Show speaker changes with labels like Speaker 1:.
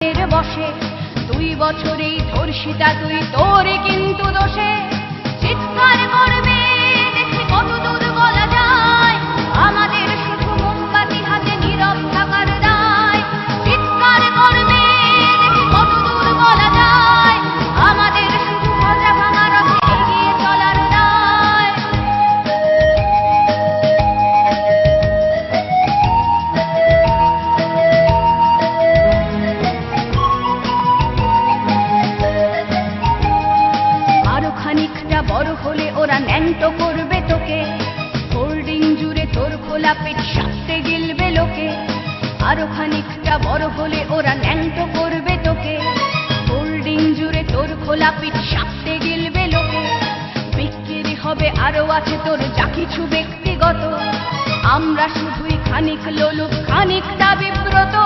Speaker 1: হাতের বসে। 2 বছরেই ধর্ষিতা তুই, তোরে কিন্তু দোষে। চিৎকার করবে দেখে কত দূর বলা যায়, আমাদের শুধু মোমবাতি হাতে নীরব থাকার দায়। চিৎকার করবে দেখে কত দূর বলা যায়, আমাদের শুধু ভাজা ভাঙা রথে এগিয়ে চলার দায়। আরো খানিকটা বড় হলে ওরা ন্যাংটো করবে তোকে, হোল্ডিং জুড়ে তোর খোলা পেট সাপটে গিলবে লোকে। আরো খানিকটা বড় হলে ওরা ন্যাংটো করবে তোকে, হোল্ডিং জুড়ে তোর খোলা পেট সাপটে গিলবে লোকে। বিক্রি হবে আরো আছে তোর যা কিছু ব্যক্তিগত, আমরা শুধুই খানিক লোলুপ খানিকটা বিব্রত।